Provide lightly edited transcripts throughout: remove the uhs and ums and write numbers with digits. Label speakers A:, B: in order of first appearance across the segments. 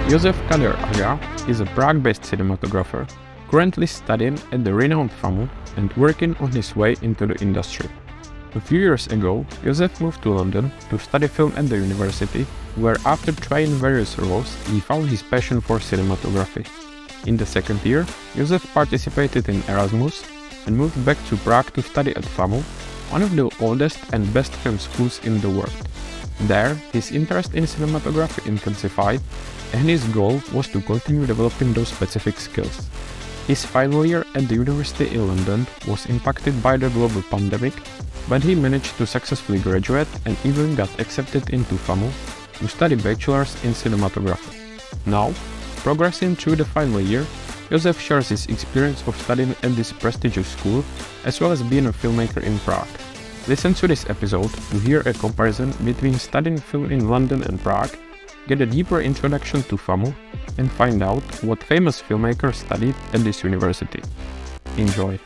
A: Josef Kader Aga is a Prague-based cinematographer, currently studying at the renowned FAMU and working on his way into the industry. A few years ago, Josef moved to London to study film at the university, where after trying various roles, he found his passion for cinematography. In the second year, Josef participated in Erasmus and moved back to Prague to study at FAMU, one of the oldest and best film schools in the world. There, his interest in cinematography intensified, and his goal was to continue developing those specific skills. His final year at the university in London was impacted by the global pandemic, but he managed to successfully graduate and even got accepted into FAMU to study bachelor's in cinematography. Now, progressing through the final year, Josef shares his experience of studying at this prestigious school, as well as being a filmmaker in Prague. Listen to this episode to hear a comparison between studying film in London and Prague, get a deeper introduction to FAMU, and find out what famous filmmakers studied at this university. Enjoy!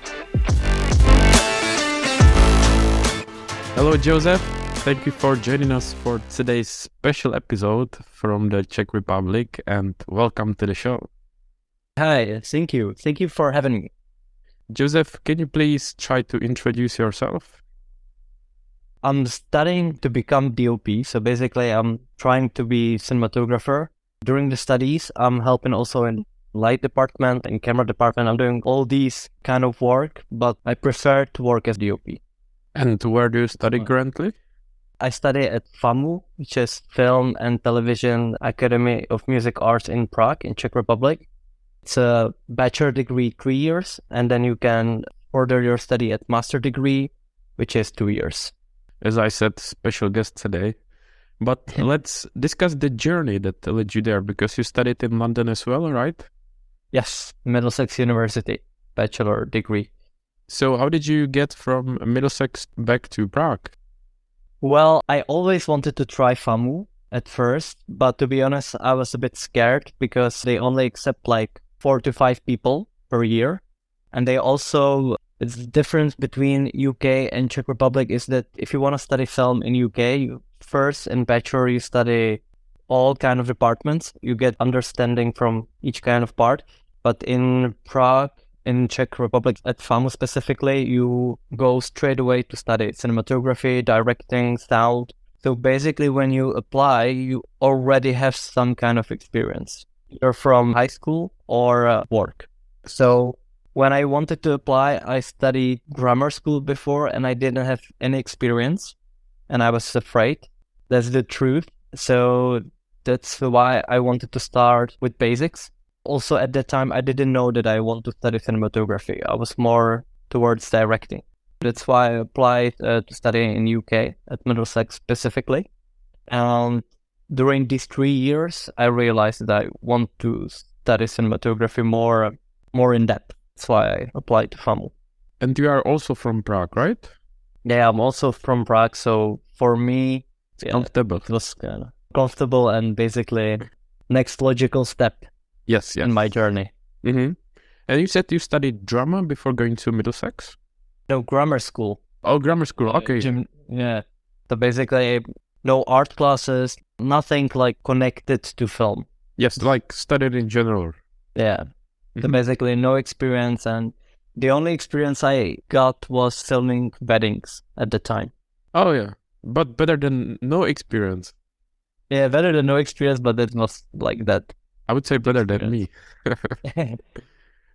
A: Hello Josef, thank you for joining us for today's special episode from the Czech Republic, and welcome to the show.
B: Hi, thank you. Thank you for having me.
A: Josef, can you please try to introduce yourself?
B: I'm studying to become DOP, so basically I'm trying to be cinematographer. During the studies, I'm helping also in light department and camera department. I'm doing all these kind of work, but I prefer to work as DOP.
A: And where do you study currently?
B: I study at FAMU, which is Film and Television Academy of Music Arts in Prague, in Czech Republic. It's a bachelor degree 3 years, and then you can further your study at master degree, which is 2 years.
A: As I said, special guest today. But let's discuss the journey that led you there, because you studied in London as well, right?
B: Yes, Middlesex University, bachelor degree.
A: So how did you get from Middlesex back to Prague?
B: Well, I always wanted to try FAMU at first, but to be honest, I was a bit scared because they only accept like 4 to 5 people per year. And they also, it's the difference between UK and Czech Republic is that if you want to study film in UK, you first in bachelor you study all kind of departments. You get understanding from each kind of part. But in Prague, in Czech Republic, at FAMU specifically, you go straight away to study cinematography, directing, sound. So basically when you apply, you already have some kind of experience, either from high school or work. So when I wanted to apply, I studied grammar school before and I didn't have any experience and I was afraid. That's the truth. So that's why I wanted to start with basics. Also at that time, I didn't know that I want to study cinematography. I was more towards directing. That's why I applied to study in UK at Middlesex specifically. And during these 3 years, I realized that I want to study cinematography more in depth. That's why I applied to FAMU.
A: And you are also from Prague, right?
B: Yeah, I'm also from Prague. So for me,
A: Comfortable.
B: It was kind of comfortable and basically next logical step in my journey.
A: Mm-hmm. And you said you studied drama before going to Middlesex?
B: No, grammar school.
A: Oh, grammar school. Okay.
B: Yeah. So basically, no art classes, nothing like connected to film.
A: Yes, like studied in general.
B: Yeah.
A: Mm-hmm.
B: So basically, no experience. And the only experience I got was filming weddings at the time.
A: Oh, yeah. But better than no experience.
B: Yeah, better than no experience, but it was like that.
A: I would say better than me.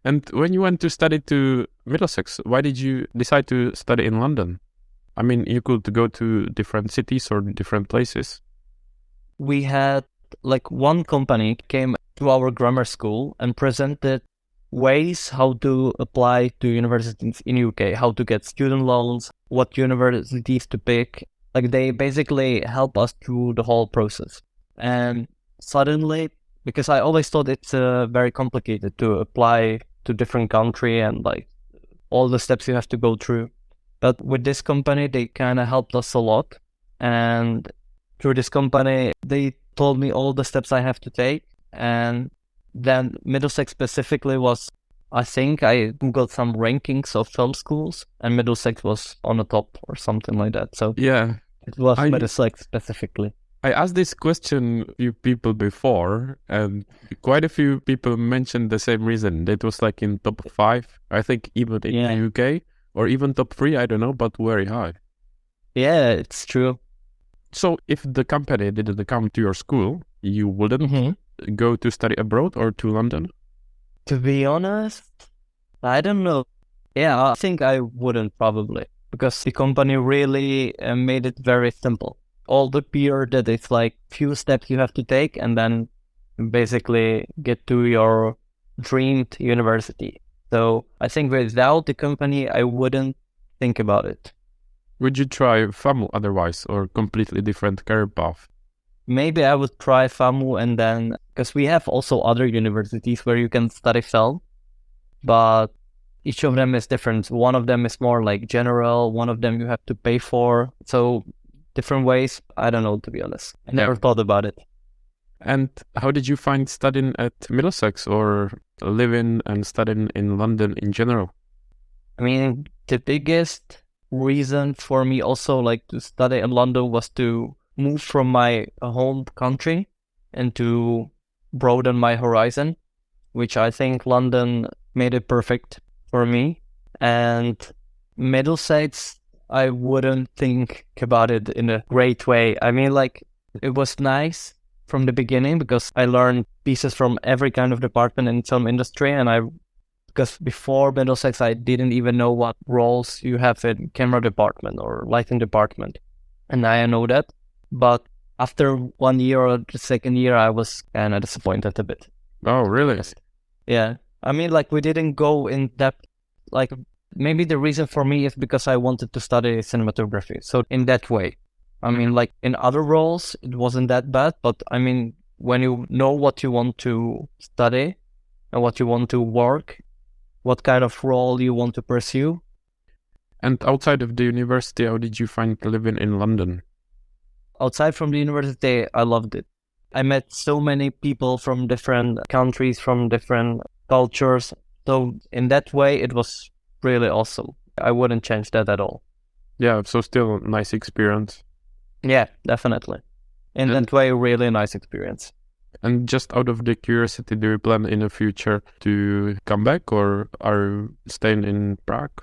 A: And when you went to study to Middlesex, why did you decide to study in London? I mean, you could go to different cities or different places.
B: We had like one company came to our grammar school and presented ways how to apply to universities in UK, how to get student loans, what universities to pick. Like they basically help us through the whole process. And suddenly, because I always thought it's very complicated to apply to different country and like all the steps you have to go through. But with this company, they kind of helped us a lot. And through this company, they told me all the steps I have to take. And then Middlesex specifically was, I think I googled some rankings of film schools and Middlesex was on the top or something like that. So
A: yeah,
B: it was Middlesex specifically.
A: I asked this question a few people before, and quite a few people mentioned the same reason. That was like in top 5, I think even in the UK, or even top 3, I don't know, but very high.
B: Yeah, it's true.
A: So if the company didn't come to your school, you wouldn't go to study abroad or to London?
B: To be honest, I don't know. Yeah, I think I wouldn't probably, because the company really made it very simple. All the peer that it's like few steps you have to take and then basically get to your dreamed university. So I think without the company, I wouldn't think about it.
A: Would you try FAMU otherwise, or completely different career path?
B: Maybe I would try FAMU and then, because we have also other universities where you can study film, but each of them is different. One of them is more like general, one of them you have to pay for. So different ways. I don't know, to be honest. I never thought about it.
A: And how did you find studying at Middlesex or living and studying in London in general?
B: I mean, the biggest reason for me also like to study in London was to move from my home country and to broaden my horizon, which I think London made it perfect for me. And Middlesex, I wouldn't think about it in a great way. I mean, like, it was nice from the beginning because I learned pieces from every kind of department in some industry. And because before Middlesex, I didn't even know what roles you have in camera department or lighting department. And now I know that. But after 1 year or the second year, I was kind of disappointed a bit.
A: Oh, really?
B: Yeah. I mean, like, we didn't go in depth. Like, maybe the reason for me is because I wanted to study cinematography. So in that way, I mean, like in other roles, it wasn't that bad. But I mean, when you know what you want to study and what you want to work, what kind of role you want to pursue.
A: And outside of the university, how did you find living in London?
B: Outside from the university, I loved it. I met so many people from different countries, from different cultures. So in that way, it was really awesome. I wouldn't change that at all.
A: Yeah, so still a nice experience.
B: Yeah, definitely. In that way, really nice experience.
A: And just out of the curiosity, do you plan in the future to come back or are you staying in Prague?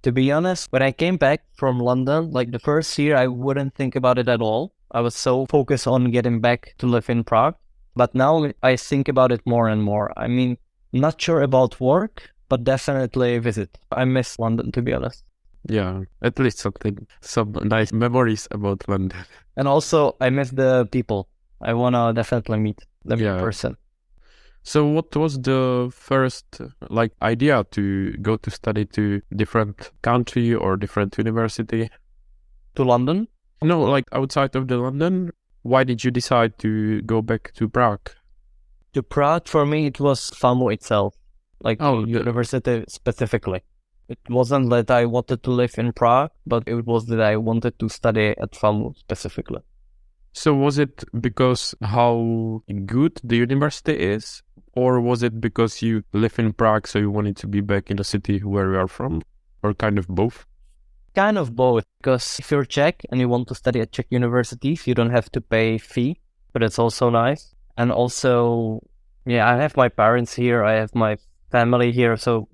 B: To be honest, when I came back from London, like the first year, I wouldn't think about it at all. I was so focused on getting back to live in Prague. But now I think about it more and more. I mean, not sure about work, but definitely visit. I miss London, to be honest.
A: Yeah, at least some nice memories about London.
B: And also, I miss the people. I want to definitely meet them in person.
A: So what was the first idea to go to study to different country or different university?
B: To London?
A: No, like outside of the London. Why did you decide to go back to Prague?
B: To Prague, for me, it was FAMU itself, university specifically. It wasn't that I wanted to live in Prague, but it was that I wanted to study at FAMU specifically.
A: So was it because how good the university is? Or was it because you live in Prague, so you wanted to be back in the city where you are from? Or kind of both?
B: Kind of both, because if you're Czech and you want to study at Czech universities, you don't have to pay fee, but it's also nice. And also, yeah, I have my parents here, I have my family here, so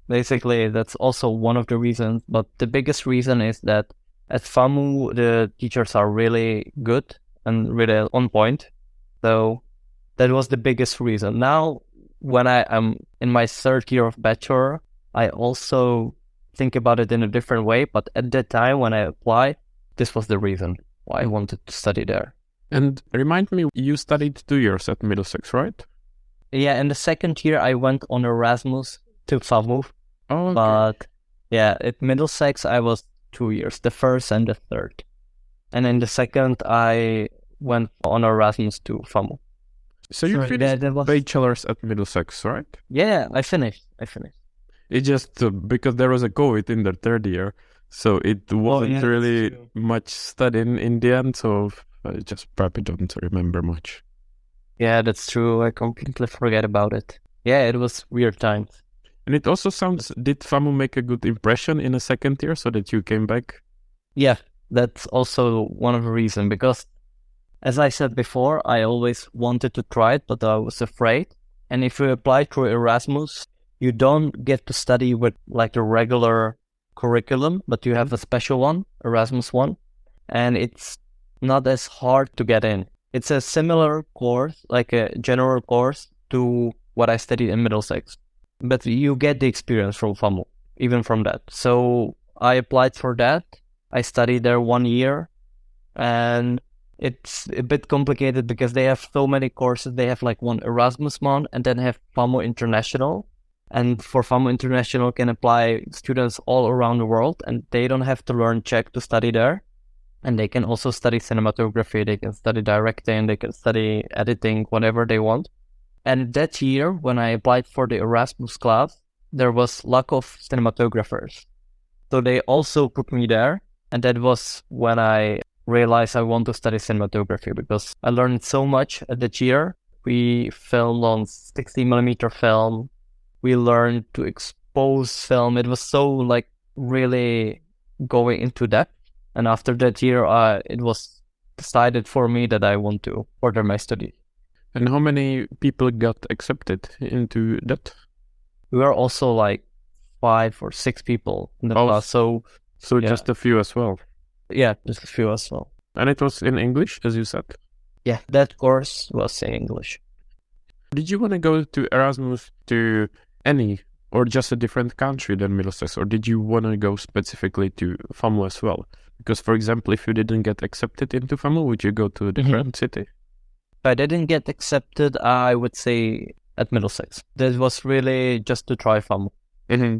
B: basically that's also one of the reasons. But the biggest reason is that at FAMU, the teachers are really good and really on point. So that was the biggest reason. Now, when I am in my third year of bachelor, I also think about it in a different way. But at that time, when I applied, this was the reason why I wanted to study there.
A: And remind me, you studied 2 years at Middlesex, right?
B: Yeah, in the second year, I went on Erasmus to FAMU.
A: Oh, okay.
B: But yeah, at Middlesex, I was 2 years, the first and the third. And in the second, I went on Erasmus to FAMU.
A: So you finished bachelor's at Middlesex, right?
B: Yeah, I finished.
A: It just because there was a COVID in the third year, so it wasn't really much studying in the end, so I just probably don't remember much.
B: Yeah, that's true. I completely forget about it. Yeah, it was weird times.
A: And it also sounds, did FAMU make a good impression in the second year so that you came back?
B: Yeah, that's also one of the reasons, because As I said before, I always wanted to try it, but I was afraid. And if you apply through Erasmus, you don't get to study with like a regular curriculum, but you have a special one, Erasmus one, and it's not as hard to get in. It's a similar course, like a general course to what I studied in Middlesex, but you get the experience from FAMU, even from that. So I applied for that. I studied there 1 year, and it's a bit complicated because they have so many courses. They have like one Erasmus one and then have FAMU International. And for FAMU International can apply students all around the world, and they don't have to learn Czech to study there. And they can also study cinematography, they can study directing, they can study editing, whatever they want. And that year, when I applied for the Erasmus class, there was lack of cinematographers. So they also put me there. And that was when I realized I want to study cinematography, because I learned so much at that year. We filmed on 60mm film. We learned to expose film. It was so like really going into depth. And after that year, it was decided for me that I want to further my studies.
A: And how many people got accepted into that?
B: We were also like 5 or 6 people in the class. So yeah.
A: Just a few as well.
B: Yeah, just a few as well.
A: And it was in English, as you said?
B: Yeah, that course was in English.
A: Did you want to go to Erasmus to any or just a different country than Middlesex? Or did you want to go specifically to FAMU as well? Because, for example, if you didn't get accepted into FAMU, would you go to a different city?
B: If I didn't get accepted, I would say at Middlesex. That was really just to try FAMU.
A: Mm-hmm.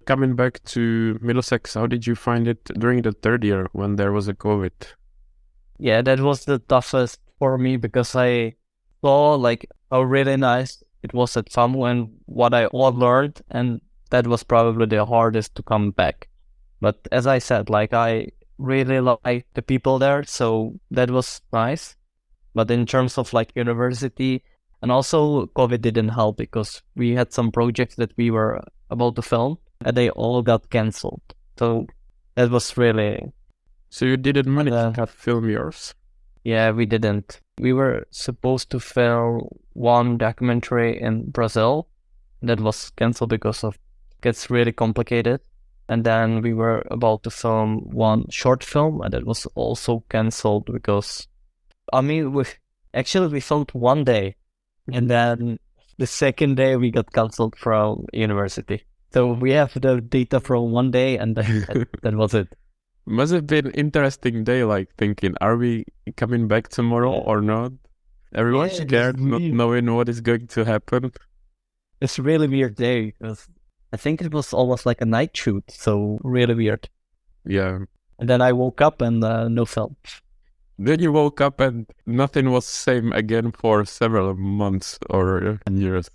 A: Coming back to Middlesex, how did you find it during the third year when there was a COVID?
B: Yeah, that was the toughest for me, because I saw like how really nice it was at FAMU and what I all learned, and that was probably the hardest to come back. But as I said, like I really like the people there, so that was nice. But in terms of like university, and also COVID didn't help, because we had some projects that we were about to film and they all got cancelled. So that was really...
A: So you didn't manage to film yours?
B: Yeah, we didn't. We were supposed to film one documentary in Brazil that was cancelled because of it gets really complicated. And then we were about to film one short film, and it was also cancelled because, I mean, we filmed one day, and then the second day we got cancelled from university. So we have the data from one day, and then that was it.
A: Must have been an interesting day, like thinking, are we coming back tomorrow or not? Everyone's scared, not knowing what is going to happen.
B: It's a really weird day, because I think it was almost like a night shoot, so really weird.
A: Yeah.
B: And then I woke up and no film.
A: Then you woke up and nothing was same again for several months or years.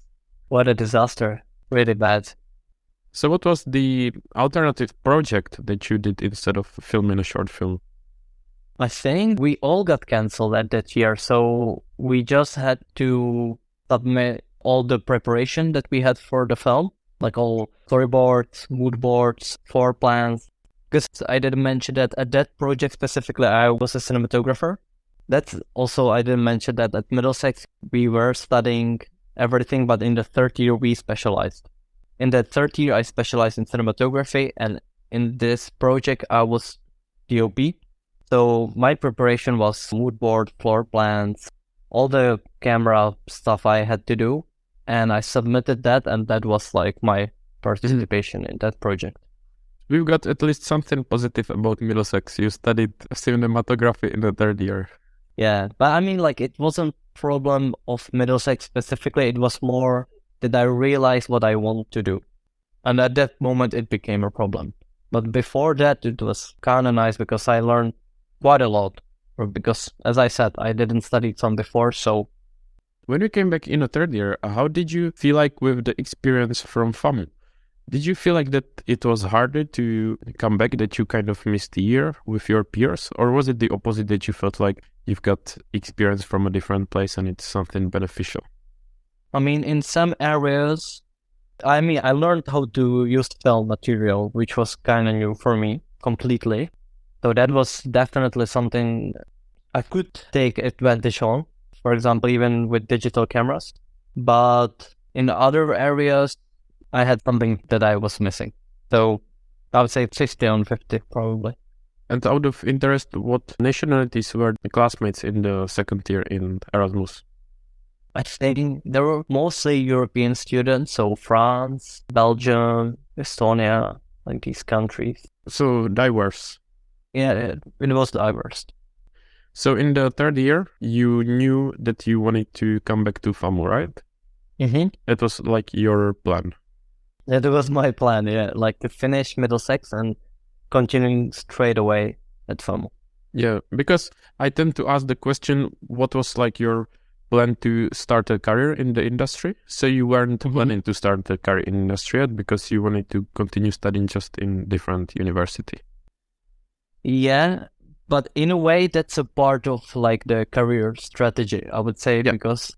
B: What a disaster. Really bad.
A: So what was the alternative project that you did instead of filming a short film?
B: I think we all got cancelled at that year, so we just had to submit all the preparation that we had for the film, like all storyboards, mood boards, floor plans. Because I didn't mention that at that project specifically, I was a cinematographer. That's also, I didn't mention that at Middlesex, we were studying everything, but in the third year, we specialized. In that third year, I specialized in cinematography, and in this project, I was DOP. So my preparation was mood board, floor plans, all the camera stuff I had to do. And I submitted that, and that was like my participation in that project.
A: We've got at least something positive about Middlesex. You studied cinematography in the third year.
B: Yeah, but I mean, like, it wasn't a problem of Middlesex specifically. It was more that I realized what I want to do. And at that moment, it became a problem. But before that, it was kind of nice because I learned quite a lot. Because, as I said, I didn't study some before, so...
A: When you came back in the third year, how did you feel like with the experience from FAMU? Did you feel like that it was harder to come back, that you kind of missed a year with your peers? Or was it the opposite, that you felt like you've got experience from a different place and it's something beneficial?
B: I mean, in some areas, I learned how to use film material, which was kind of new for me completely. So that was definitely something I could take advantage on, for example, even with digital cameras. But in other areas, I had something that I was missing. So I would say 50 on 50, probably.
A: And out of interest, what nationalities were the classmates in the second year in Erasmus?
B: I think there were mostly European students, so France, Belgium, Estonia, like these countries.
A: So diverse.
B: Yeah, it was diverse.
A: So in the third year, you knew that you wanted to come back to FAMU, right?
B: Mm-hmm.
A: It was like your plan.
B: That was my plan, yeah, like to finish Middlesex and continuing straight away at FAMU.
A: Yeah, because I tend to ask the question, what was like your plan to start a career in the industry? So you weren't planning to start a career in industry yet because you wanted to continue studying just in different university.
B: Yeah, but in a way, that's a part of like the career strategy, I would say,
A: Yeah.
B: because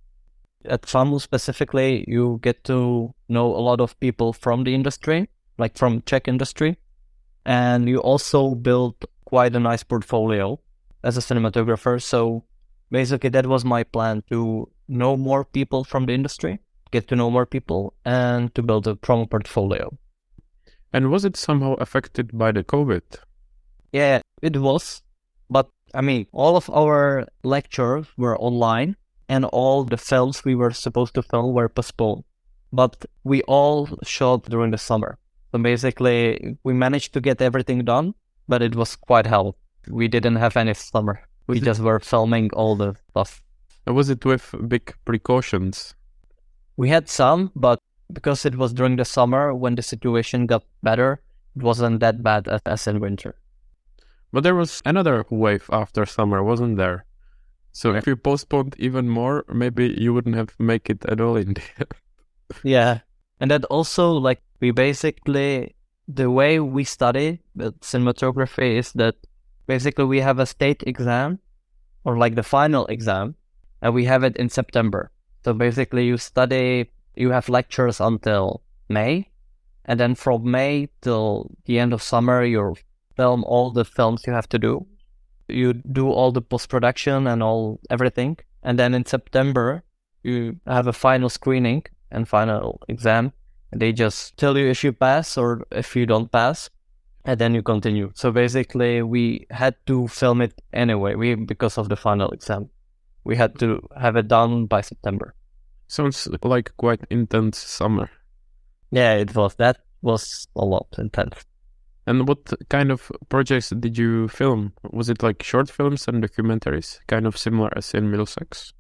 B: at FAMU specifically, you get to know a lot of people from the industry, like from Czech industry, and you also build quite a nice portfolio as a cinematographer. So basically, that was my plan, to know more people from the industry, get to know more people, and to build a strong portfolio.
A: And was it somehow affected by the COVID?
B: Yeah, it was. But I mean, all of our lectures were online and all the films we were supposed to film were postponed. But we all shot during the summer. So basically, we managed to get everything done, but it was quite hell. We didn't have any summer. We just were filming all the stuff.
A: Was it with big precautions?
B: We had some, but because it was during the summer when the situation got better, it wasn't that bad as in winter.
A: But there was another wave after summer, wasn't there? So if you postponed even more, maybe you wouldn't have make it at all in the end.
B: Yeah. And that also, like, we basically, the way we study the cinematography is that basically we have a state exam, or like the final exam, and we have it in September. So basically you study, you have lectures until May, and then from May till the end of summer, you film all the films you have to do. You do all the post-production and everything. And then in September, you have a final screening and final exam. And they just tell you if you pass or if you don't pass, and then you continue. So basically, we had to film it anyway, because of the final exam. We had to have it done by September.
A: Sounds like quite intense summer.
B: Yeah, it was. That was a lot intense.
A: And what kind of projects did you film? Was it like short films and documentaries, kind of similar as in Middlesex?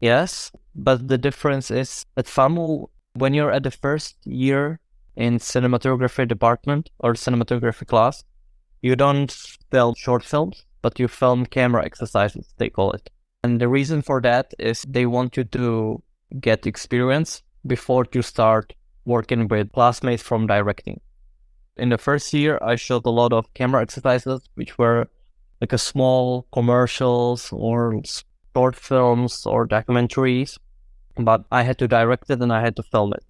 B: Yes, but the difference is at FAMU, when you're at the first year in cinematography department or cinematography class, you don't film short films, but you film camera exercises, they call it. And the reason for that is they want you to get experience before you start working with classmates from directing. In the first year, I shot a lot of camera exercises, which were like a small commercials or short films or documentaries, but I had to direct it and I had to film it.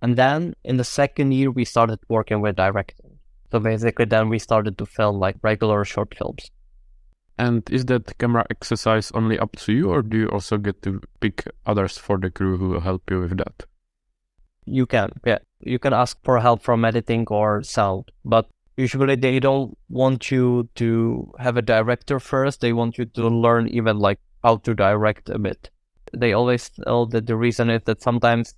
B: And then in the second year, we started working with directing. So basically then we started to film like regular short films.
A: And is that camera exercise only up to you, or do you also get to pick others for the crew who will help you with that?
B: You can ask for help from editing or sound, but usually they don't want you to have a director first. They want you to learn even like how to direct a bit. They always tell that the reason is that sometimes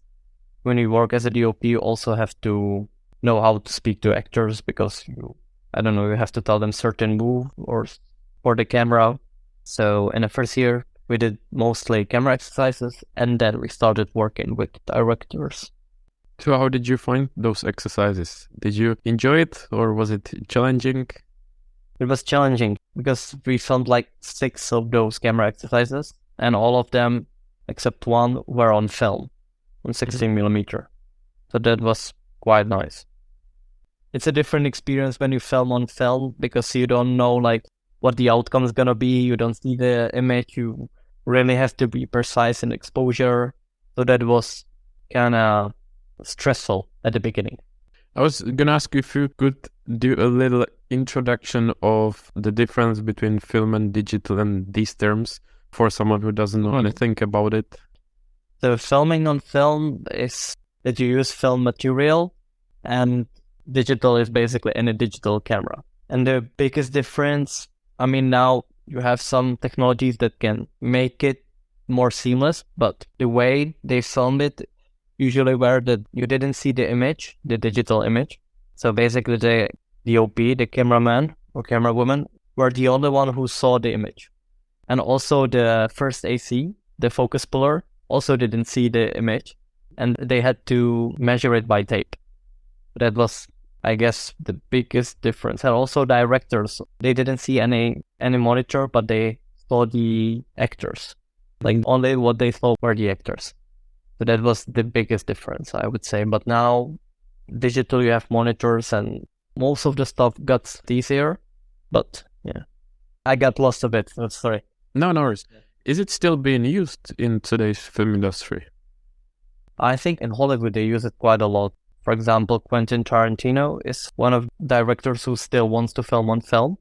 B: when you work as a DOP, you also have to know how to speak to actors because you have to tell them certain move or for the camera. So in the first year, we did mostly camera exercises, and then we started working with directors.
A: So how did you find those exercises? Did you enjoy it, or was it challenging?
B: It was challenging because we filmed like 6 of those camera exercises, and all of them, except one, were on film, on 16mm. So that was quite nice. It's a different experience when you film on film because you don't know like what the outcome is gonna be. You don't see the image. You really have to be precise in exposure. So that was kind of stressful at the beginning.
A: I was gonna ask you if you could do a little introduction of the difference between film and digital and these terms for someone who doesn't know anything about it?
B: So filming on film is that you use film material, and digital is basically any digital camera. And the biggest difference, I mean, now you have some technologies that can make it more seamless, but the way they film it usually were that you didn't see the image, the digital image. So basically the DOP, the cameraman or camerawoman, were the only one who saw the image. And also the first AC, the focus puller, also didn't see the image, and they had to measure it by tape. That was, I guess, the biggest difference. And also directors, they didn't see any monitor, but they saw the actors. Like only what they saw were the actors. So that was the biggest difference, I would say. But now, digital, you have monitors, and most of the stuff got easier. But yeah, I got lost a bit. So sorry.
A: No worries. Is it still being used in today's film industry?
B: I think in Hollywood they use it quite a lot. For example, Quentin Tarantino is one of the directors who still wants to film on film.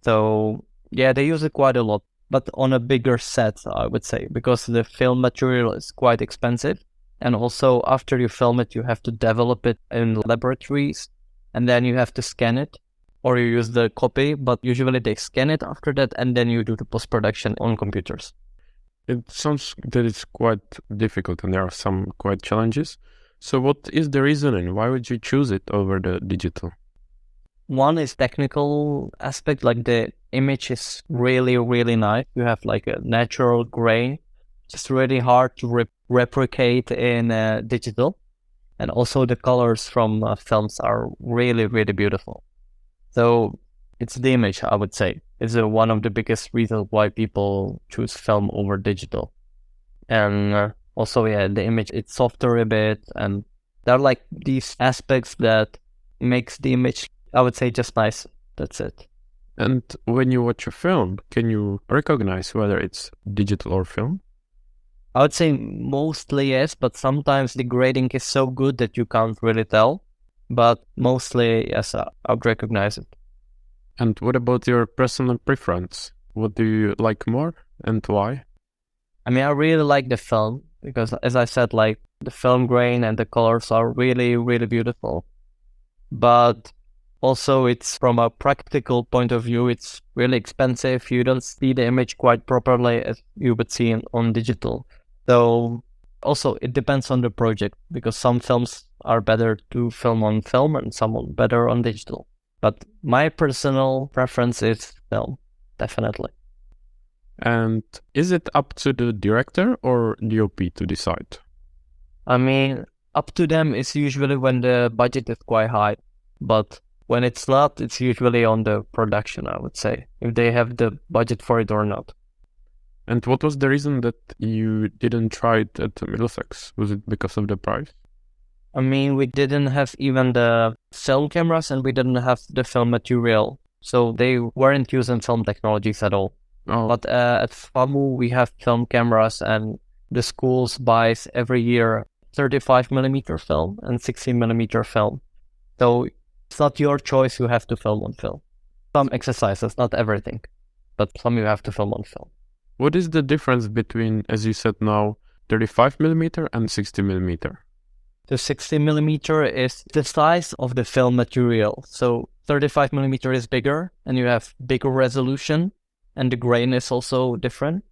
B: So yeah, they use it quite a lot, but on a bigger set, I would say, because the film material is quite expensive. And also after you film it, you have to develop it in laboratories, and then you have to scan it, or you use the copy, but usually they scan it after that, and then you do the post-production on computers.
A: It sounds that it's quite difficult and there are some quite challenges. So what is the reasoning? Why would you choose it over the digital?
B: One is technical aspect, like the image is really, really nice. You have like a natural grain. It's really hard to replicate in digital. And also the colors from films are really, really beautiful. So it's the image, I would say. It's one of the biggest reasons why people choose film over digital. And also, yeah, the image, it's softer a bit. And there are like these aspects that makes the image, I would say, just nice. That's it.
A: And when you watch a film, can you recognize whether it's digital or film?
B: I would say mostly yes, but sometimes the grading is so good that you can't really tell. But mostly, yes, I would recognize it.
A: And what about your personal preference? What do you like more and why?
B: I mean, I really like the film because, as I said, like the film grain and the colors are really, really beautiful. But also, it's from a practical point of view, it's really expensive. You don't see the image quite properly as you would see on digital. So also, it depends on the project because some films are better to film on film and some are better on digital. But my personal preference is film, definitely.
A: And is it up to the director or DOP to decide?
B: I mean, up to them is usually when the budget is quite high. But when it's not, it's usually on the production, I would say, if they have the budget for it or not.
A: And what was the reason that you didn't try it at Middlesex? Was it because of the price?
B: I mean, we didn't have even the film cameras and we didn't have the film material. So they weren't using film technologies at all.
A: Oh.
B: But at FAMU, we have film cameras and the schools buys every year 35mm film and 16mm film. So it's not your choice, you have to film on film. Some exercises, not everything, but some you have to film on film.
A: What is the difference between, as you said now, 35mm and 60mm?
B: The 60mm is the size of the film material. So 35mm is bigger and you have bigger resolution and the grain is also different.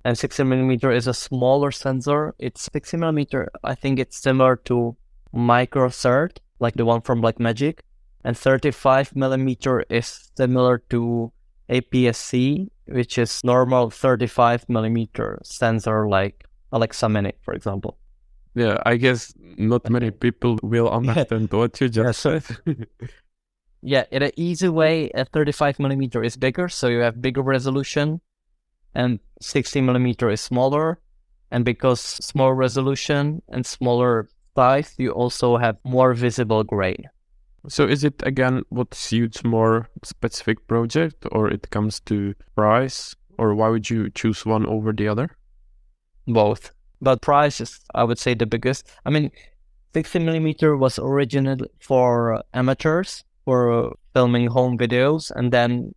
B: And 60mm is a smaller sensor. It's 60mm, I think it's similar to Micro Cert, like the one from Blackmagic. And 35mm is similar to APS-C, which is normal 35mm sensor like Alexa Mini, for example.
A: Yeah, I guess not many people will understand what you just said.
B: Yeah, in an easy way, a 35mm is bigger, so you have bigger resolution, and 60mm is smaller. And because smaller resolution and smaller size, you also have more visible grain.
A: So is it again what suits more specific project, or it comes to price, or why would you choose one over the other?
B: Both. But price is, I would say, the biggest. I mean, 60mm was originally for amateurs, for filming home videos, and then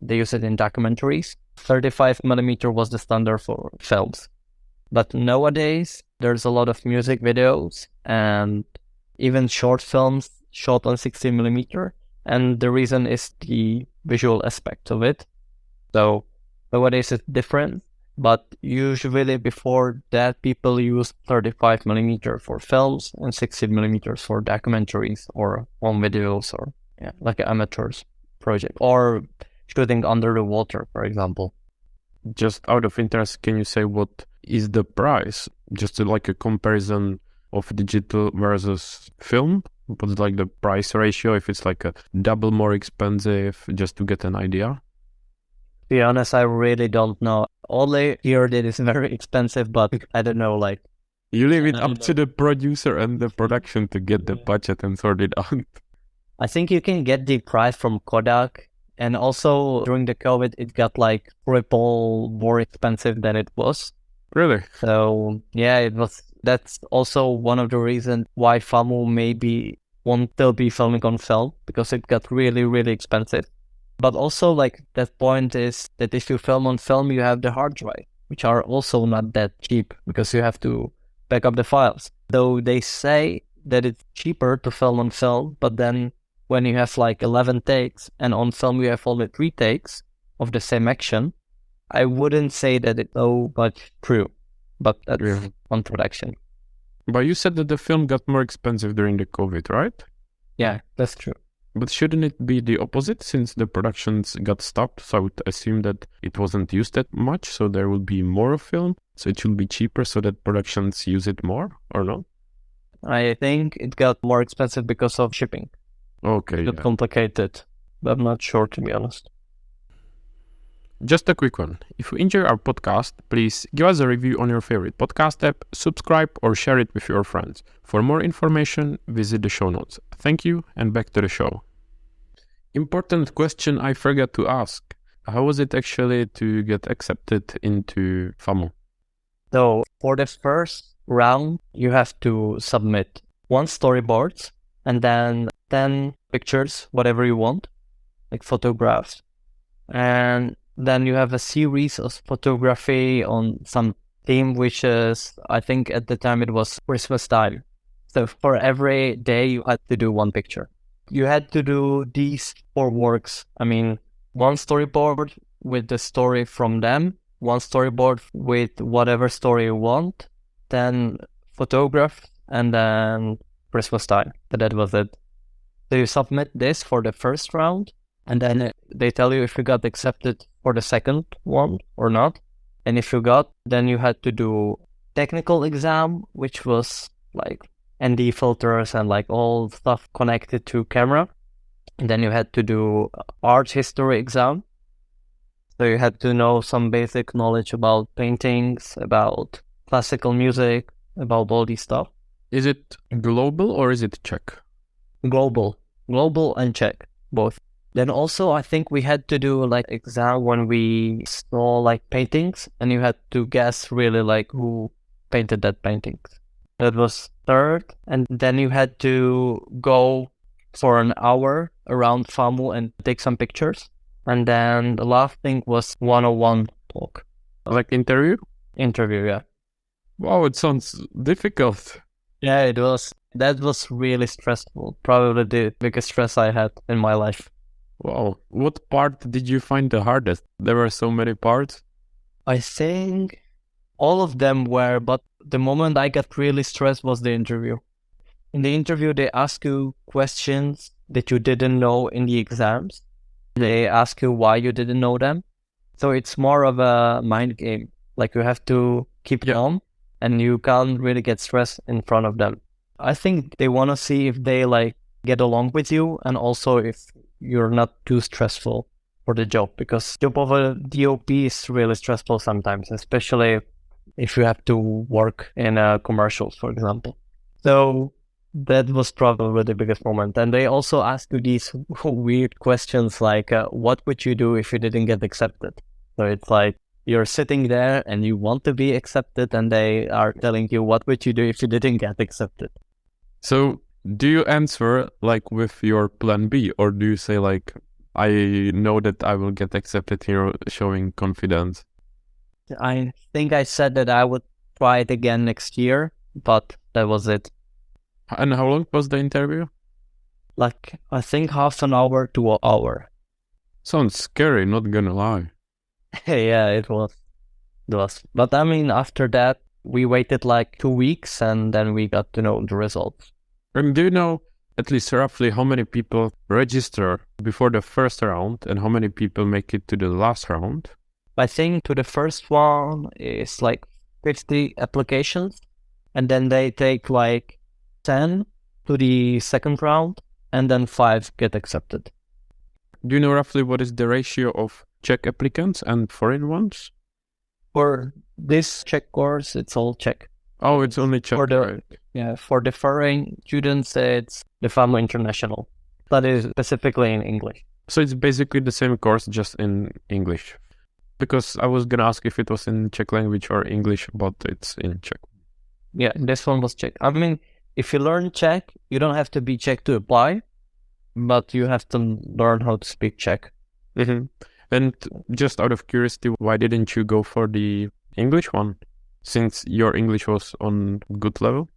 B: they use it in documentaries. 35 millimeter was the standard for films. But nowadays, there's a lot of music videos and even short films shot on 16 millimeter. And the reason is the visual aspect of it. So nowadays it's different. But usually before that, people use 35 millimeter for films and 16 millimeters for documentaries or home videos or like amateurs project or shooting under the water, for example.
A: Just out of interest, can you say what is the price? Just like a comparison of digital versus film? What's like the price ratio? If it's like a double more expensive, just to get an idea?
B: To be honest, I really don't know. Only hear that it's very expensive, but I don't know, like...
A: You leave it up to the producer and the production to get the budget and sort it out.
B: I think you can get the price from Kodak. And also during the COVID, it got like triple more expensive than it was.
A: Really?
B: So yeah, it was. That's also one of the reasons why FAMU maybe won't still be filming on film, because it got really, really expensive. But also like that point is that if you film on film, you have the hard drive, which are also not that cheap because you have to back up the files. Though they say that it's cheaper to film on film, but then when you have like 11 takes and on film you have only 3 takes of the same action, I wouldn't say that it's so much true, but that's on production.
A: But you said that the film got more expensive during the COVID, right?
B: Yeah, that's true.
A: But shouldn't it be the opposite, since the productions got stopped? So I would assume that it wasn't used that much, so there will be more of film, so it should be cheaper so that productions use it more, or not?
B: I think it got more expensive because of shipping.
A: Okay,
B: It's complicated, but I'm not sure, to be honest.
A: Just a quick one. If you enjoy our podcast, please give us a review on your favorite podcast app, subscribe or share it with your friends. For more information, visit the show notes. Thank you, and back to the show. Important question I forgot to ask. How was it actually to get accepted into FAMU?
B: So for the first round, you have to submit 1 storyboard and then 10 pictures, whatever you want, like photographs. And then you have a series of photography on some theme, which is, I think at the time it was Christmas time. So for every day you had to do 1 picture. You had to do these 4 works. I mean, 1 storyboard with the story from them, 1 storyboard with whatever story you want, then photograph, and then Christmas time. So that was it. So you submit this for the first round, and then they tell you if you got accepted for the second one or not. And if you got, then you had to do technical exam, which was like ND filters and like all stuff connected to camera. And then you had to do art history exam. So you had to know some basic knowledge about paintings, about classical music, about all these stuff.
A: Is it global or is it Czech?
B: Global and Czech, both. Then also I think we had to do like exam when we saw like paintings, and you had to guess really like who painted that paintings. That was third, and then you had to go for an hour around FAMU and take some pictures. And then the last thing was 101 talk.
A: Like interview?
B: Interview, yeah.
A: Wow, it sounds difficult.
B: Yeah, it was. That was really stressful. Probably the biggest stress I had in my life.
A: Wow. What part did you find the hardest? There were so many parts.
B: I think all of them were, but the moment I got really stressed was the interview. In the interview, they ask you questions that you didn't know in the exams. They ask you why you didn't know them. So it's more of a mind game. Like you have to keep calm and you can't really get stressed in front of them. I think they want to see if they like get along with you, and also if you're not too stressful for the job, because job of a DOP is really stressful sometimes, especially if you have to work in a commercial, for example. So that was probably the biggest moment. And they also ask you these weird questions like, what would you do if you didn't get accepted? So it's like you're sitting there and you want to be accepted, and they are telling you, what would you do if you didn't get accepted?
A: So Do you answer like with your plan B, or do you say like, I know that I will get accepted here, showing confidence?
B: I think I said that I would try it again next year, but that was it.
A: And how long was the interview?
B: Like, I think half an hour to an hour.
A: Sounds scary, not gonna lie.
B: Yeah, it was. It was. But I mean, after that, we waited like 2 weeks and then we got to know the results.
A: And do you know at least roughly how many people register before the first round and how many people make it to the last round?
B: I think to the first one is like 50 applications, and then they take like 10 to the second round, and then 5 get accepted.
A: Do you know roughly what is the ratio of Czech applicants and foreign ones?
B: For this Czech course, it's all Czech.
A: Oh, it's only Czech,
B: For the-
A: right?
B: Yeah, for the foreign students, it's the FAMU International. That is specifically in English.
A: So it's basically the same course, just in English. Because I was gonna ask if it was in Czech language or English, but it's in Czech.
B: Yeah, this one was Czech. I mean, if you learn Czech, you don't have to be Czech to apply, but you have to learn how to speak Czech.
A: Mm-hmm. And just out of curiosity, why didn't you go for the English one? Since your English was on good level?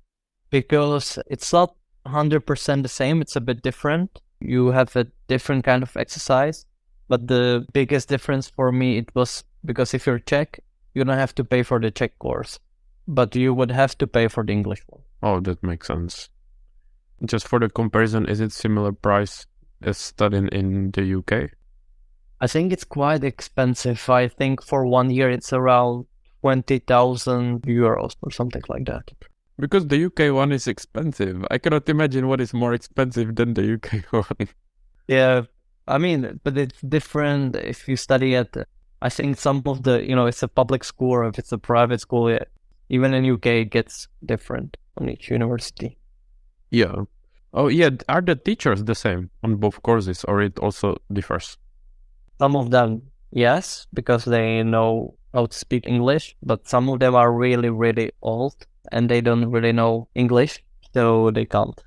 B: Because it's not 100% the same, it's a bit different. You have a different kind of exercise, but the biggest difference for me, it was because if you're Czech, you don't have to pay for the Czech course, but you would have to pay for the English one.
A: Oh, that makes sense. Just for the comparison, is it similar price as studying in the UK?
B: I think it's quite expensive. I think for 1 year it's around 20,000 euros or something like that.
A: Because the UK one is expensive. I cannot imagine what is more expensive than the UK one.
B: Yeah, I mean, but it's different if you study at, I think some of the, it's a public school or if it's a private school, yeah, even in UK it gets different on each university.
A: Yeah. Oh, yeah. Are the teachers the same on both courses, or it also differs?
B: Some of them, yes, because they know how to speak English, but some of them are really, really old and they don't really know English, so they can't.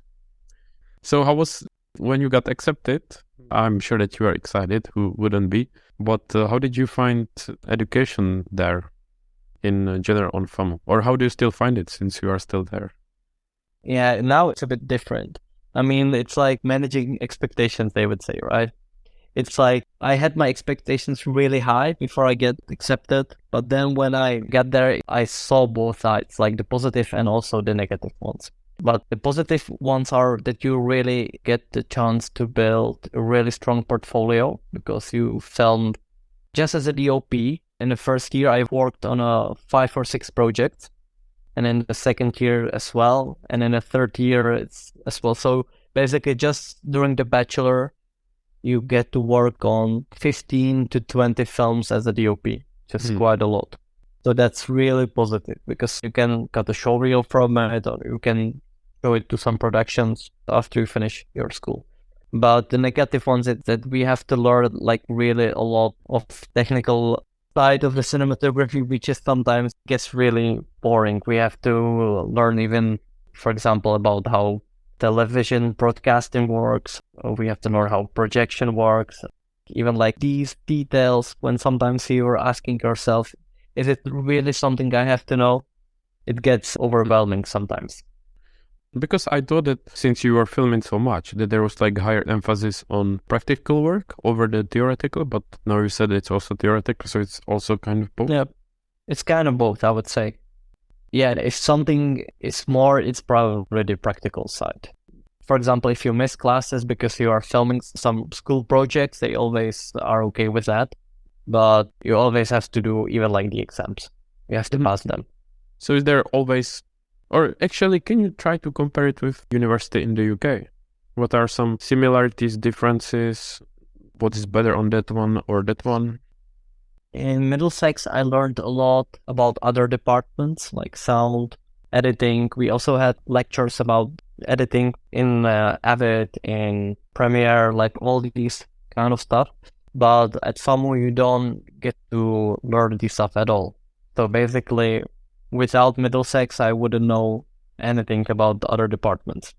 A: So how was when you got accepted? I'm sure that you are excited. Who wouldn't be? But how did you find education there in general on FAMU? Or how do you still find it since you are still there?
B: Yeah, now it's a bit different. I mean, it's like managing expectations, they would say, right? It's like I had my expectations really high before I get accepted, but then when I got there, I saw both sides, like the positive and also the negative ones. But the positive ones are that you really get the chance to build a really strong portfolio because you filmed just as a DOP. In the first year, I worked on 5 or 6 projects, and in the second year as well, and in the third year it's as well. So basically, just during the bachelor, you get to work on 15 to 20 films as a DOP, which is quite a lot. So that's really positive because you can cut a show reel from it, or you can show it to some productions after you finish your school. But the negative ones is that we have to learn like really a lot of technical side of the cinematography, which is sometimes gets really boring. We have to learn even, for example, about how television broadcasting works. We have to learn how projection works. Even like these details, when sometimes you're asking yourself, is it really something I have to know? It gets overwhelming sometimes.
A: Because I thought that since you were filming so much, that there was like higher emphasis on practical work over the theoretical, but now you said it's also theoretical, so it's also kind of both.
B: Yeah, it's kind of both, I would say. Yeah, if something is more, it's probably the practical side. For example, if you miss classes because you are filming some school projects, they always are okay with that. But you always have to do even like the exams. You have to pass them.
A: So is there always, or actually, can you try to compare it with university in the UK? What are some similarities, differences? What is better on that one or that one?
B: In Middlesex, I learned a lot about other departments like sound, editing. We also had lectures about editing in Avid, in Premiere, like all these kind of stuff. But at FAMU, you don't get to learn this stuff at all. So basically, without Middlesex, I wouldn't know anything about the other departments.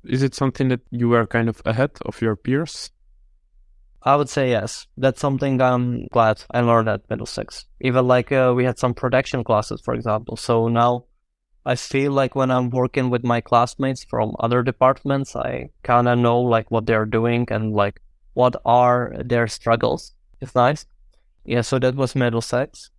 A: Is it something that you were kind of ahead of your peers?
B: I would say yes. That's something I'm glad I learned at Middlesex. Even like we had some production classes, for example. So now I feel like when I'm working with my classmates from other departments, I kind of know like what they're doing and like what are their struggles. It's nice. Yeah, so that was Middlesex.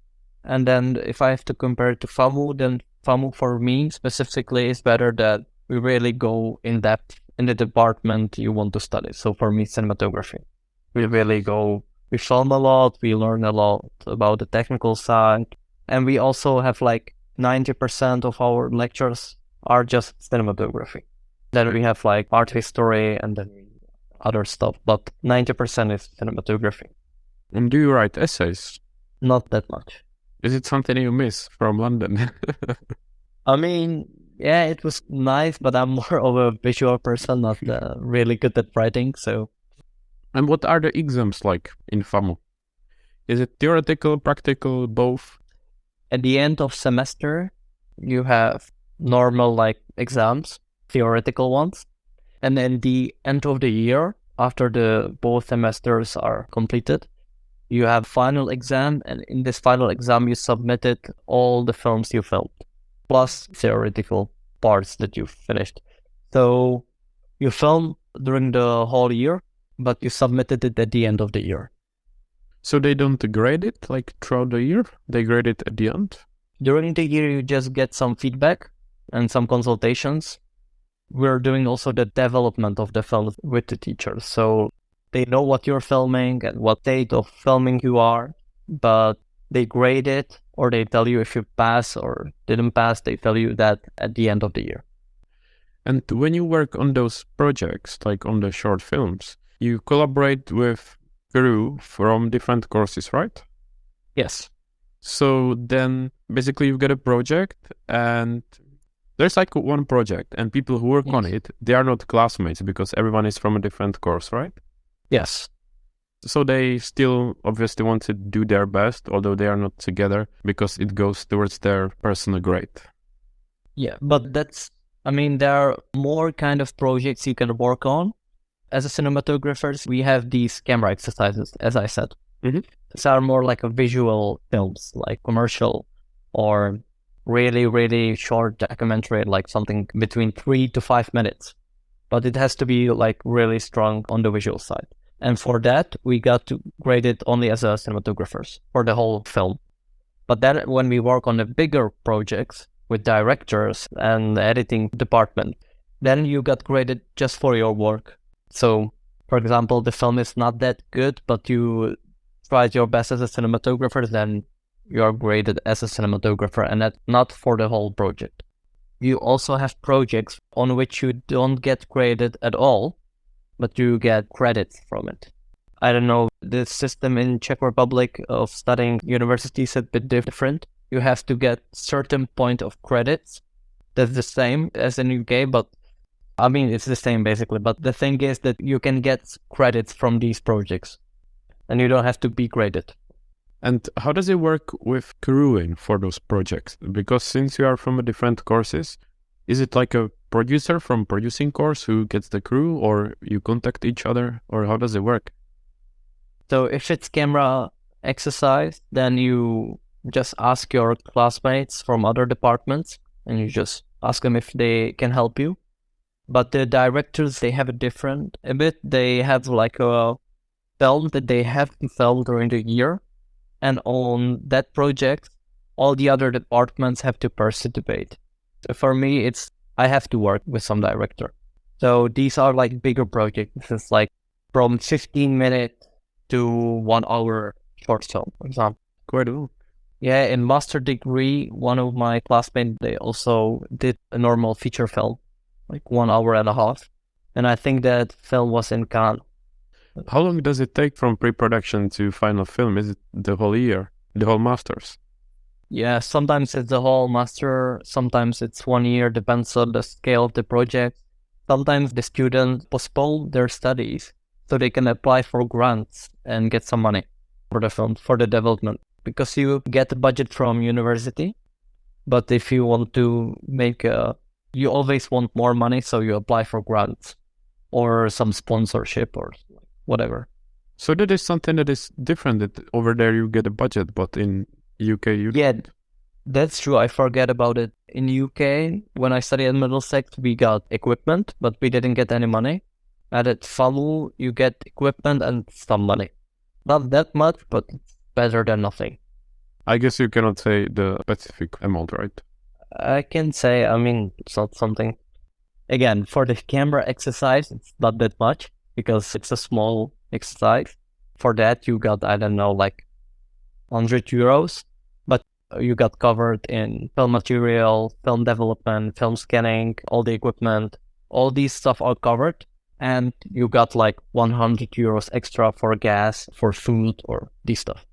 B: And then if I have to compare it to FAMU, then FAMU for me specifically is better that we really go in depth in the department you want to study. So for me, cinematography. We really go, we film a lot, we learn a lot about the technical side. And we also have like 90% of our lectures are just cinematography. Then we have like art history and then other stuff, but 90% is cinematography.
A: And do you write essays?
B: Not that much.
A: Is it something you miss from London?
B: I mean, yeah, it was nice, but I'm more of a visual person, not really good at writing. So,
A: And what are the exams like in FAMU? Is it theoretical, practical, both?
B: at the end of semester, you have normal like exams, theoretical ones, and then the end of the year, after the both semesters are completed, you have final exam, and in this final exam, you submitted all the films you filmed, plus theoretical parts that you finished. So you film during the whole year, but you submitted it at the end of the year.
A: So they don't grade it like throughout the year? They grade it at the end?
B: During the year, you just get some feedback and some consultations. We're doing also the development of the film with the teachers. So they know what you're filming and what state of filming you are, but they grade it or they tell you if you pass or didn't pass. They tell you that at the end of the year.
A: And when you work on those projects, like on the short films, you collaborate with crew from different courses, right?
B: Yes.
A: So then basically you've got a project and there's like one project and people who work on it, they are not classmates because everyone is from a different course, right?
B: Yes.
A: So they still obviously want to do their best, although they are not together because it goes towards their personal grade.
B: Yeah, but there are more kind of projects you can work on. As a cinematographers, we have these camera exercises, as I said.
A: Mm-hmm.
B: These are more like a visual films, like commercial or really, really short documentary, like something between 3 to 5 minutes. But it has to be like really strong on the visual side. And for that, we got to grade it only as a cinematographers for the whole film. But then when we work on the bigger projects with directors and the editing department, then you got graded just for your work. So, for example, the film is not that good, but you tried your best as a cinematographer, then you are graded as a cinematographer and that not for the whole project. You also have projects on which you don't get graded at all, but you get credits from it. I don't know, the system in Czech Republic of studying university is a bit different. You have to get certain point of credits. That's the same as in UK, but it's the same basically. But the thing is that you can get credits from these projects and you don't have to be graded.
A: And how does it work with crewing for those projects? Because since you are from a different courses, is it like a producer from producing course who gets the crew, or you contact each other, or how does it work?
B: So if it's camera exercise, then you just ask your classmates from other departments and you just ask them if they can help you. But the directors, they have a bit. They have like a film that they have to film during the year. And on that project, all the other departments have to participate. So for me, I have to work with some director. So these are like bigger projects. It's like from 15 minutes to 1 hour short film, for example.
A: Quite well.
B: Yeah, in master degree, one of my classmates, they also did a normal feature film, like 1 hour and a half. And I think that film was in Cannes.
A: How long does it take from pre-production to final film? Is it the whole year, the whole masters?
B: Yeah, sometimes it's the whole master, sometimes it's 1 year, depends on the scale of the project. Sometimes the students postpone their studies so they can apply for grants and get some money for the film, for the development. Because you get the budget from university, but if you want to make a You always want more money, so you apply for grants or some sponsorship or whatever.
A: So that is something that is different. That over there you get a budget, but in UK you
B: Yeah,
A: don't.
B: that's true. I forget about it. In UK, when I studied at Middlesex, we got equipment, but we didn't get any money. And at FAMU, you get equipment and some money. Not that much, but it's better than nothing.
A: I guess you cannot say the specific amount, right?
B: I can say, I mean, it's not something. Again, for the camera exercise, it's not that much because it's a small exercise. For that, you got, I don't know, like 100 euros, but you got covered in film material, film development, film scanning, all the equipment, all these stuff are covered. And you got like 100 euros extra for gas, for food, or this stuff.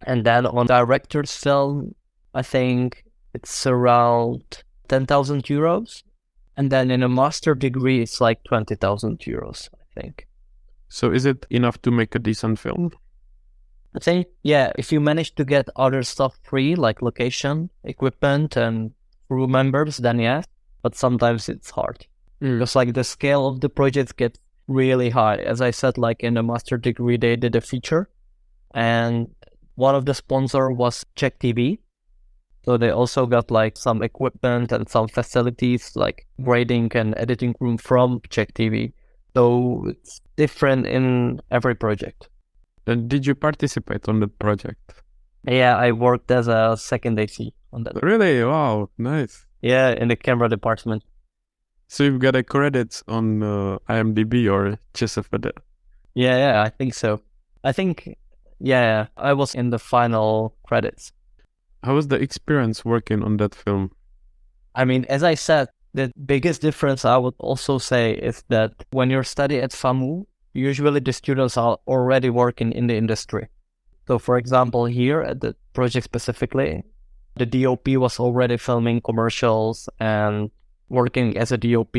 B: And then on director's film, I think it's around 10,000 euros. And then in a master degree, it's like 20,000 euros, I think.
A: So is it enough to make a decent film?
B: I think, yeah, if you manage to get other stuff free, like location, equipment, and crew members, then yes. But sometimes it's hard. Because like the scale of the project gets really high. As I said, like in the master degree, they did a feature. And one of the sponsor was Czech TV. So they also got like some equipment and some facilities like grading and editing room from Czech TV. So it's different in every project.
A: And did you participate on the project?
B: Yeah, I worked as a second AC on that.
A: Really? Wow, nice.
B: Yeah, in the camera department.
A: So you've got a credit on IMDb or ČSFD?
B: Yeah, I think so. I think, yeah, I was in the final credits.
A: How was the experience working on that film?
B: I mean, as I said, the biggest difference I would also say is that when you're studying at FAMU, usually the students are already working in the industry. So for example, here at the project specifically, the DOP was already filming commercials and working as a DOP.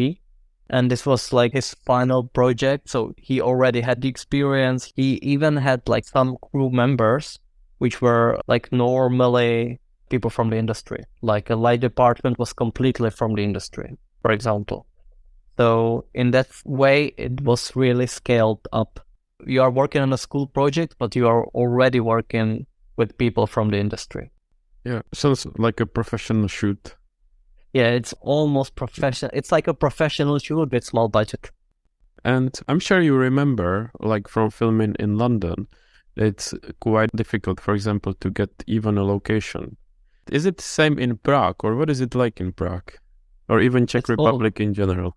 B: And this was like his final project. So he already had the experience. He even had like some crew members, which were like normally people from the industry. Like a light department was completely from the industry, for example. So in that way, it was really scaled up. You are working on a school project, but you are already working with people from the industry.
A: Yeah, sounds like a professional shoot.
B: Yeah, it's almost professional. It's like a professional shoot with small budget.
A: And I'm sure you remember, like from filming in London, it's quite difficult, for example, to get even a location. Is it the same in Prague, or what is it like in Prague? Or even Czech Republic in general?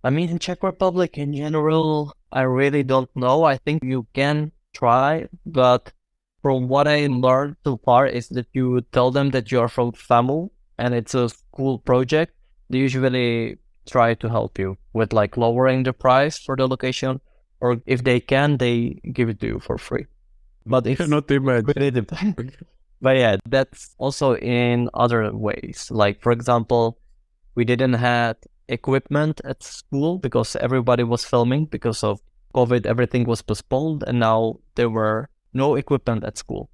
B: I mean, in Czech Republic in general, I really don't know. I think you can try, but from what I learned so far is that you tell them that you are from FAMU and it's a school project. They usually try to help you with like lowering the price for the location, or if they can, they give it to you for free. But it's
A: Not imagine.
B: really depends. But yeah, that's also in other ways. Like for example, we didn't have equipment at school because everybody was filming because of COVID. Everything was postponed, and now there were no equipment at school.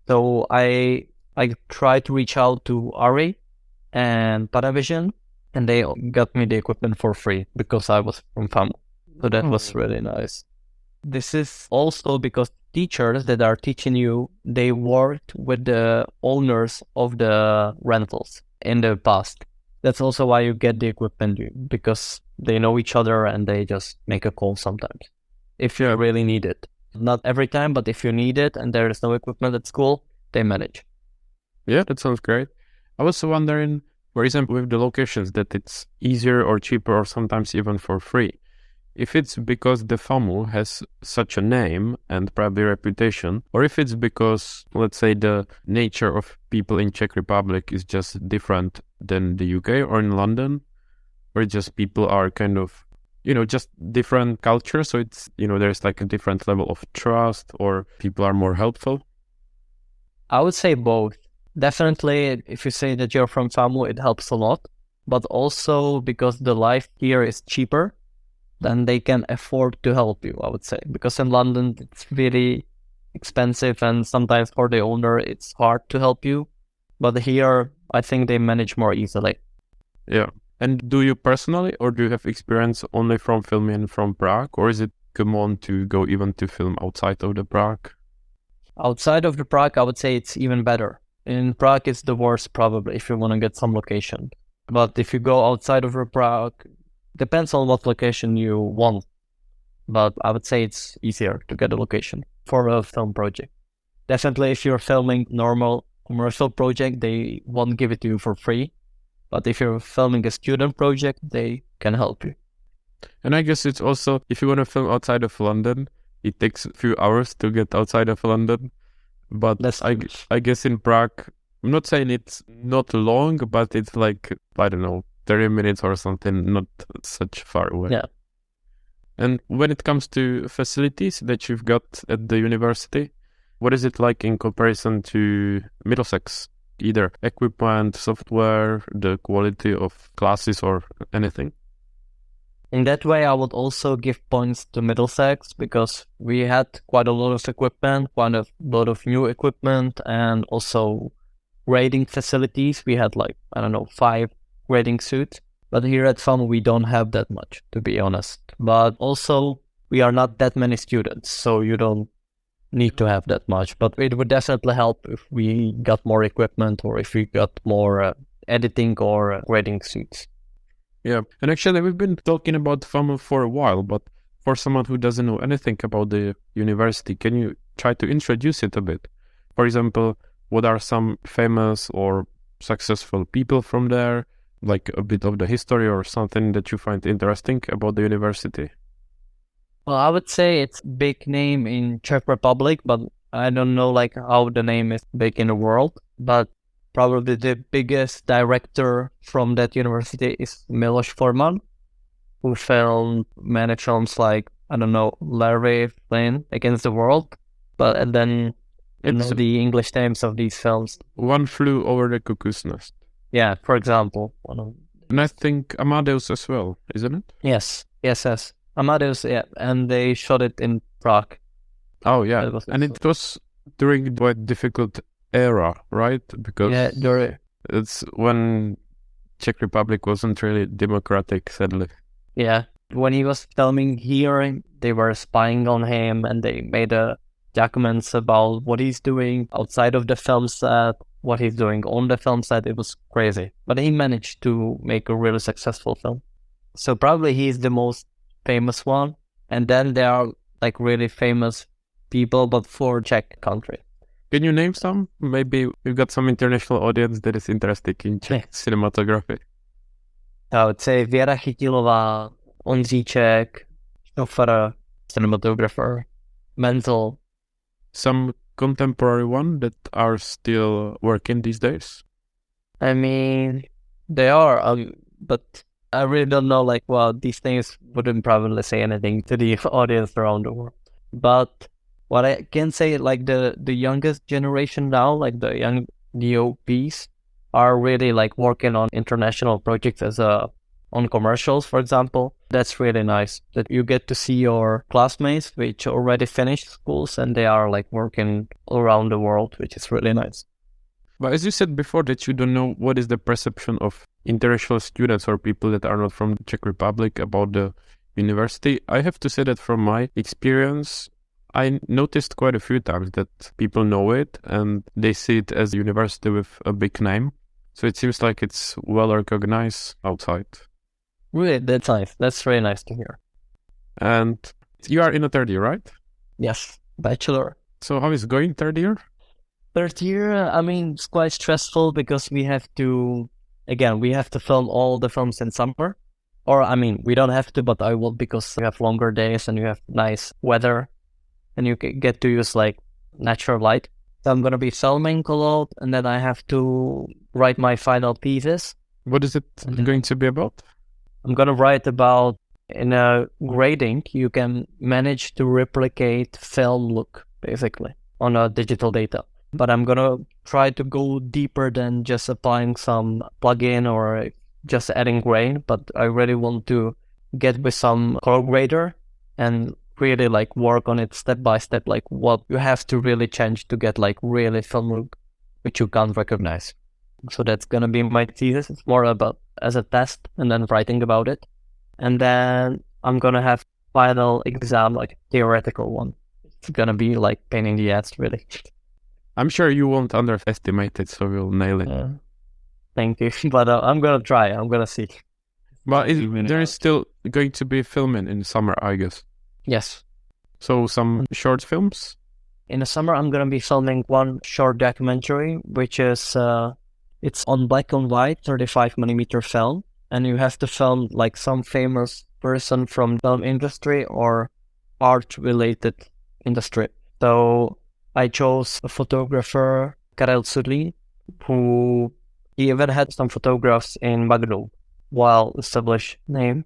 B: So I tried to reach out to Ari and Panavision, and they got me the equipment for free because I was from FAMU. So that was really nice. This is also because teachers that are teaching you, they worked with the owners of the rentals in the past. That's also why you get the equipment, because they know each other and they just make a call sometimes if you really need it. Not every time, but if you need it and there is no equipment at school, they manage.
A: Yeah, that sounds great. I was wondering, for example, with the locations, that it's easier or cheaper or sometimes even for free. If it's because the FAMU has such a name and probably reputation, or if it's because, let's say, the nature of people in Czech Republic is just different than the UK or in London, or just people are kind of, just different culture. So it's, there's like a different level of trust, or people are more helpful.
B: I would say both. Definitely, if you say that you're from FAMU, it helps a lot. But also because the life here is cheaper, then they can afford to help you, I would say. Because in London, it's really expensive and sometimes for the owner, it's hard to help you. But here, I think they manage more easily.
A: Yeah. And do you personally, or do you have experience only from filming from Prague, or is it common to go even to film outside of the Prague?
B: Outside of the Prague, I would say it's even better. In Prague, it's the worst probably if you want to get some location. But if you go outside of the Prague, depends on what location you want. But I would say it's easier to get a location for a film project. Definitely, if you're filming normal commercial project, they won't give it to you for free. But if you're filming a student project, they can help you.
A: And I guess it's also, if you want to film outside of London, it takes a few hours to get outside of London. But I guess in Prague, I'm not saying it's not long, but it's like, I don't know, 30 minutes or something, not such far away.
B: Yeah.
A: And when it comes to facilities that you've got at the university, what is it like in comparison to Middlesex? Either equipment, software, the quality of classes or anything?
B: In that way, I would also give points to Middlesex because we had quite a lot of equipment, quite a lot of new equipment, and also grading facilities. We had 5 grading suits. But here at FAMU, we don't have that much, to be honest. But also, we are not that many students, so you don't need to have that much. But it would definitely help if we got more equipment or if we got more editing or grading suits.
A: Yeah, and actually we've been talking about FAMU for a while, but for someone who doesn't know anything about the university, can you try to introduce it a bit? For example, what are some famous or successful people from there? Like a bit of the history or something that you find interesting about the university?
B: Well, I would say it's big name in Czech Republic, but I don't know how the name is big in the world. But probably the biggest director from that university is Miloš Forman, who filmed many films like, I don't know, Larry Flynn Against the World. But and then the English names of these films.
A: One Flew Over the Cuckoo's Nest.
B: Yeah, for example.
A: And I think Amadeus as well, isn't it?
B: Yes. Amadeus, yeah. And they shot it in Prague.
A: Oh, yeah. And it was during a quite difficult era, right? Because it's when Czech Republic wasn't really democratic, sadly.
B: Yeah. When he was filming here, they were spying on him and they made documents about what he's doing outside of the film set, what he's doing on the film set. It was crazy. But he managed to make a really successful film. So probably he's the most famous one. And then there are really famous people, but for Czech country.
A: Can you name some? Maybe we've got some international audience that is interested in Czech cinematography.
B: I would say Věra Chytilová, Ondříček, Šofr, cinematographer, Menzel.
A: Some contemporary one that are still working these days?
B: I mean, they are, but I really don't know, these things wouldn't probably say anything to the audience around the world. But what I can say, the youngest generation now, the young DOPs, are really working on international projects on commercials, for example. That's really nice that you get to see your classmates which already finished schools and they are working around the world, which is really nice.
A: But as you said before that you don't know what is the perception of international students or people that are not from the Czech Republic about the university, I have to say that from my experience, I noticed quite a few times that people know it and they see it as a university with a big name. So it seems like it's well recognized outside.
B: Really, that's nice. That's really nice to hear.
A: And you are in a third year, right?
B: Yes, bachelor.
A: So how is it going, third year?
B: Third year, I mean, it's quite stressful because we have to film all the films in summer. Or, I mean, we don't have to, but I will because you have longer days and you have nice weather and you get to use natural light. So I'm going to be filming a lot and then I have to write my final thesis.
A: What is it going to be about?
B: I'm going to write about, in a grading, you can manage to replicate film look, basically, on a digital data. But I'm going to try to go deeper than just applying some plugin or just adding grain. But I really want to get with some color grader and really work on it step by step, what you have to really change to get really film look, which you can't recognize. So that's going to be my thesis. It's more about as a test and then writing about it. And then I'm gonna have final exam, like theoretical one. It's gonna be like pain in the ass, really.
A: I'm sure you won't underestimate it, so you'll nail it.
B: Thank you. But I'm gonna try. I'm gonna see.
A: But there is still going to be filming in summer, I guess.
B: Yes.
A: So some short films?
B: In the summer, I'm gonna be filming one short documentary, which is it's on black and white, 35mm film, and you have to film like some famous person from film industry or art-related industry. So I chose a photographer, Karel Sudlin, who he even had some photographs in Magnum, well-established name.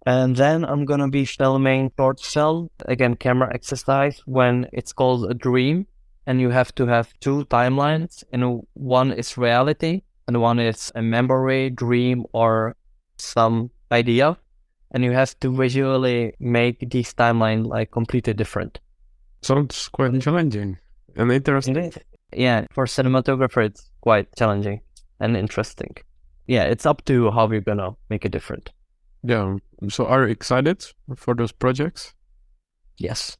B: And then I'm gonna be filming short film, again camera exercise, when it's called a dream, and you have to have two timelines, and one is reality, and one is a memory, dream, or some idea, and you have to visually make this timeline like completely different.
A: Sounds quite challenging and interesting.
B: Yeah, for cinematographer, it's quite challenging and interesting. Yeah, it's up to how you're gonna make it different.
A: Yeah. So are you excited for those projects?
B: Yes.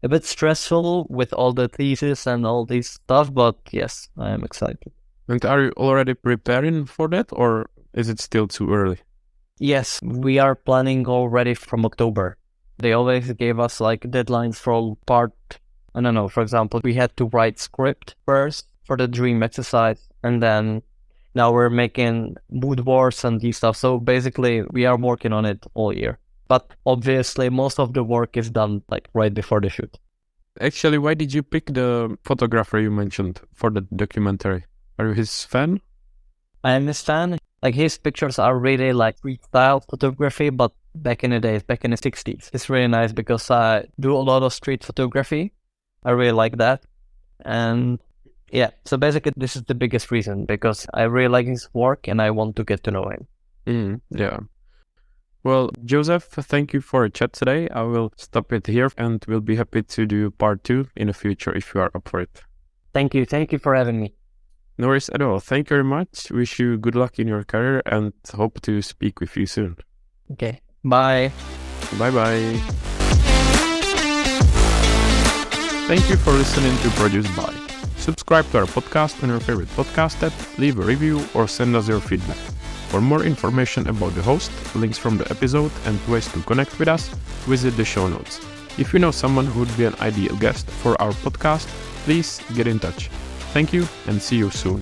B: A bit stressful with all the thesis and all this stuff, but yes, I am excited.
A: And are you already preparing for that, or is it still too early?
B: Yes, we are planning already from October. They always gave us like deadlines for part, I don't know, for example, we had to write script first for the dream exercise, and then now we're making mood boards and these stuff. So basically, we are working on it all year. But obviously, most of the work is done like right before the shoot.
A: Actually, why did you pick the photographer you mentioned for the documentary? Are you his fan?
B: I am his fan. Like his pictures are really like street style photography, but back in the days, back in the 60s. It's really nice because I do a lot of street photography. I really like that. And yeah, so basically this is the biggest reason, because I really like his work and I want to get to know him.
A: Yeah. Well, Joseph, thank you for a chat today. I will stop it here and we'll be happy to do part 2 in the future if you are up for it.
B: Thank you. Thank you for having me.
A: No worries at all. Thank you very much. Wish you good luck in your career and hope to speak with you soon.
B: Okay. Bye.
A: Bye-bye. Thank you for listening to Produced By. Subscribe to our podcast on your favorite podcast app, leave a review, or send us your feedback. For more information about the host, links from the episode, and ways to connect with us, visit the show notes. If you know someone who would be an ideal guest for our podcast, please get in touch. Thank you and see you soon.